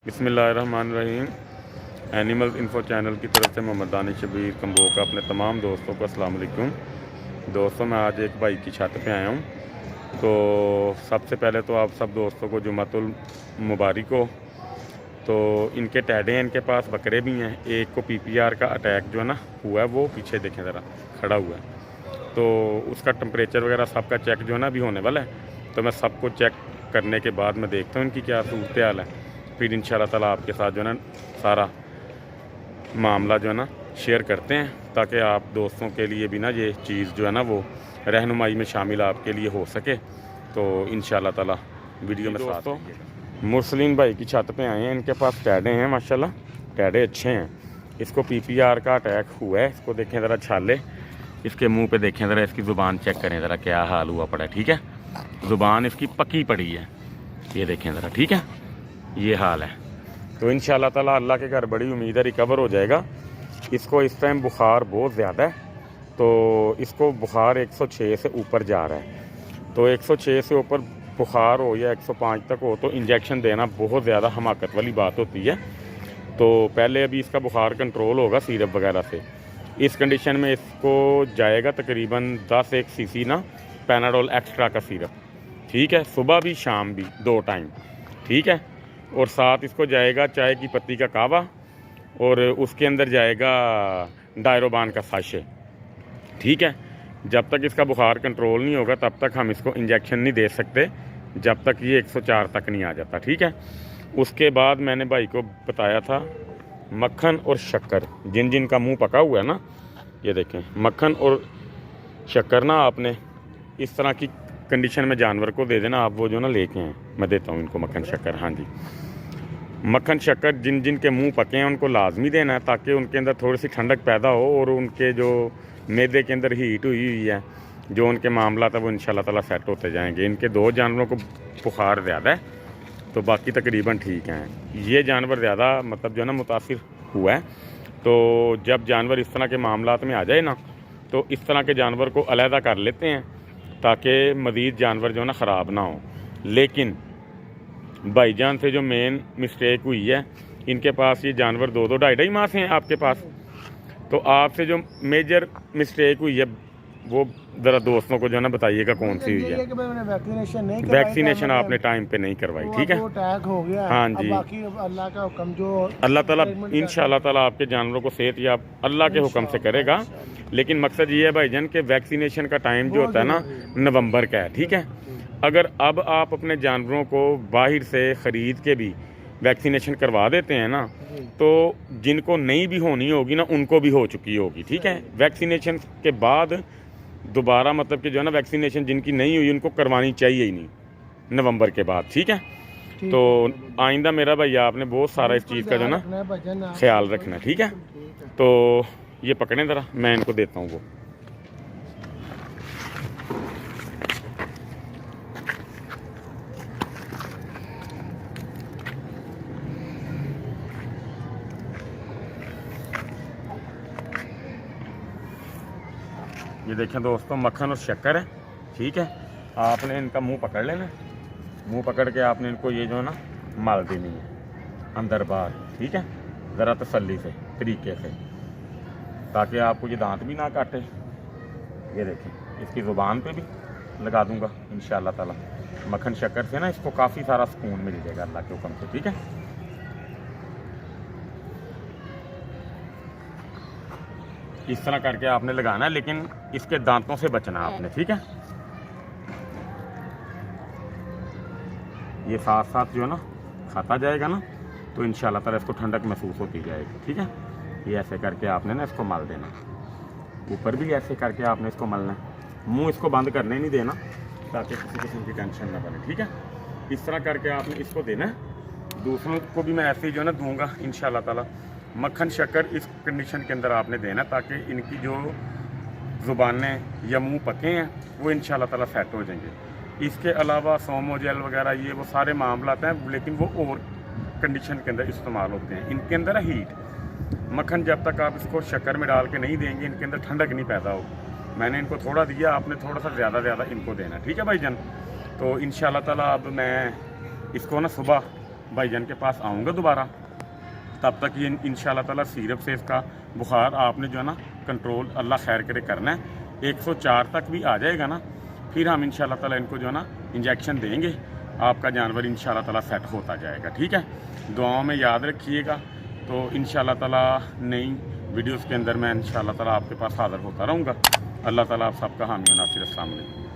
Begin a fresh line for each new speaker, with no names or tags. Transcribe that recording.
बिस्मिल्लाहिर्रहमानिर्रहीम। Animal info channel की तरफ से मोहम्मद दानिश शबीर कम्बो का अपने तमाम दोस्तों को अस्सलाम वालेकुम। दोस्तों, मैं आज एक भाई की छत पे आया हूँ। तो सबसे पहले तो आप सब दोस्तों को जुमातुल मुबारक हो। तो इनके टैडे हैं, इनके पास बकरे भी हैं। एक को PPR का अटैक जो है ना हुआ है, वो पीछे देखें ज़रा खड़ा हुआ है। तो उसका टेम्परेचर वगैरह सबका चेक जो है ना अभी होने वाला है। तो मैं सबको चेक करने के बाद मैं देखता हूँ इनकी क्या सूरत हाल है। फिर इंशाल्लाह ताला आपके साथ जो है ना सारा मामला जो है ना शेयर करते हैं, ताकि आप दोस्तों के लिए भी ना ये चीज़ जो है ना वो रहनुमाई में शामिल आपके लिए हो सके। तो इंशाल्लाह ताला वीडियो में साथ मुस्लिम भाई की छत पे आए हैं। इनके पास टैडे हैं, माशाल्लाह टैडे अच्छे हैं। इसको PPR का अटैक हुआ है। इसको देखें ज़रा छाले, इसके मुंह पे देखें ज़रा, इसकी ज़ुबान चेक करें ज़रा क्या हाल हुआ पड़ा है। ठीक है, ज़ुबान इसकी पकी पड़ी है, ये देखें ज़रा। ठीक है, ये हाल है। तो इंशाल्लाह ताला अल्लाह के घर बड़ी उम्मीद है रिकवर हो जाएगा। इसको इस टाइम बुखार बहुत ज़्यादा है। तो इसको बुखार 106 से ऊपर जा रहा है। तो 106 से ऊपर बुखार हो या 105 तक हो तो इंजेक्शन देना बहुत ज़्यादा हमाकत वाली बात होती है। तो पहले अभी इसका बुखार कंट्रोल होगा सिरप वगैरह से। इस कंडीशन में इसको जाएगा तकरीबन 10 cc ना पैनाडोल एक्स्ट्रा का सिरप। ठीक है, सुबह भी शाम भी 2 टाइम। ठीक है, और साथ इसको जाएगा चाय की पत्ती का कावा, और उसके अंदर जाएगा डायरोबान का साशे। ठीक है, जब तक इसका बुखार कंट्रोल नहीं होगा तब तक हम इसको इंजेक्शन नहीं दे सकते, जब तक ये 104 तक नहीं आ जाता। ठीक है, उसके बाद मैंने भाई को बताया था मक्खन और शक्कर, जिन जिन का मुंह पका हुआ है ना, ये देखें मक्खन और शक्कर ना आपने इस तरह की कंडीशन में जानवर को दे देना। आप वो जो ना लेके हैं, मैं देता हूँ इनको मक्खन शक्कर। हाँ जी, मक्खन शक्कर जिन जिन के मुंह पके हैं उनको लाजमी देना है, ताकि उनके अंदर थोड़ी सी ठंडक पैदा हो और उनके जो मैदे के अंदर हीट हुई है, जो उनके मामला था वो इंशाल्लाह ताला सेट होते जाएंगे। इनके 2 जानवरों को बुखार ज़्यादा है, तो बाकी तकरीबन ठीक हैं। ये जानवर ज़्यादा मतलब जो है ना मुतासिर हुआ है। तो जब जानवर इस तरह के मामलात में आ जाए ना, तो इस तरह के जानवर को अलहदा कर लेते हैं, ताकि मज़ीद जानवर जो है ना ख़राब ना हो। लेकिन भाईजान से जो मेन मिस्टेक हुई है, इनके पास ये जानवर 2-2 ढाई माह से हैं आपके पास। तो आपसे जो मेजर मिस्टेक हुई है वो ज़रा दोस्तों को जो है ना बताइएगा कौन सी हुई है। वैक्सीनेशन आपने टाइम पे नहीं करवाई। ठीक है,
अटैक हो गया।
हाँ जी,
बाकी अल्लाह का हुक्म, जो
अल्लाह ताला इंशाल्लाह ताला आपके जानवरों को सेहत या अल्लाह के हुक्म से करेगा। लेकिन मकसद ये है भाईजान कि वैक्सीनेशन का टाइम जो होता है ना नवंबर का है। ठीक है, अगर अब आप अपने जानवरों को बाहर से ख़रीद के भी वैक्सीनेशन करवा देते हैं ना, तो जिनको नहीं भी होनी होगी ना उनको भी हो चुकी होगी। ठीक है, वैक्सीनेशन के बाद दोबारा मतलब कि जो है ना वैक्सीनेशन जिनकी नहीं हुई उनको करवानी चाहिए ही नहीं नवंबर के बाद। ठीक है, तो आइंदा मेरा भाई आपने बहुत सारा इस चीज़ का जो है ना ख्याल रखना है। ठीक है, तो ये पकड़ें ज़रा, मैं इनको देता हूँ वो। ये देखें दोस्तों, मक्खन और शक्कर है। ठीक है, आपने इनका मुंह पकड़ लेना। मुंह पकड़ के आपने इनको ये जो है ना माल देनी है अंदर बाहर। ठीक है, ज़रा तसल्ली से तरीके से, ताकि आपको ये दांत भी ना काटे। ये देखें, इसकी ज़ुबान पे भी लगा दूंगा इंशाल्लाह ताला। मक्खन शक्कर से ना इसको काफ़ी सारा सुकून मिल जाएगा अल्लाह के हुक्म से। ठीक है, इस तरह करके आपने लगाना है, लेकिन इसके दांतों से बचना आपने। ठीक है, ये साथ साथ जो है ना खाता जाएगा ना, तो इंशाल्लाह ताला इसको ठंडक महसूस होती जाएगी। ठीक है, ये ऐसे करके आपने ना इसको मल देना। ऊपर भी ऐसे करके आपने इसको मलना है। मुंह इसको बंद करने नहीं देना, ताकि किसी किस्म की टेंशन ना बने। ठीक है, इस तरह करके आपने इसको देना है। दूसरों को भी मैं ऐसे ही जो है ना दूँगा इंशाल्लाह ताला। मक्खन शक्कर इस कंडीशन के अंदर आपने देना, ताकि इनकी जो ज़ुबानें या मुंह पके हैं वो इंशाल्लाह ताला सेट हो जाएंगे। इसके अलावा सोमो जेल वगैरह ये वो सारे मामला हैं, लेकिन वो और कंडीशन के अंदर इस्तेमाल होते हैं। इनके अंदर है हीट। मक्खन जब तक आप इसको शक्कर में डाल के नहीं देंगे, इनके अंदर ठंडक नहीं पैदा हो। मैंने इनको थोड़ा दिया, आपने थोड़ा सा ज़्यादा इनको देना। ठीक है भाईजान, तो इंशाल्लाह ताला अब मैं इसको ना सुबह भाईजान के पास आऊँगा दोबारा। तब तक ये इंशाल्लाह ताला सिरप से इसका बुखार आपने जो है ना कंट्रोल अल्लाह खैर करे करना है। 104 तक भी आ जाएगा ना, फिर हम इंशाल्लाह ताला इनको जो है ना इंजेक्शन देंगे, आपका जानवर इंशाल्लाह ताला सेट होता जाएगा। ठीक है, दुआओं में याद रखिएगा। तो इंशाल्लाह ताला नई वीडियोस के अंदर मैं इंशाल्लाह ताला आपके पास हाज़िर होता रहूँगा। अल्लाह ताला आप सबका हामी और नासिर। अस्सलाम वालेकुम।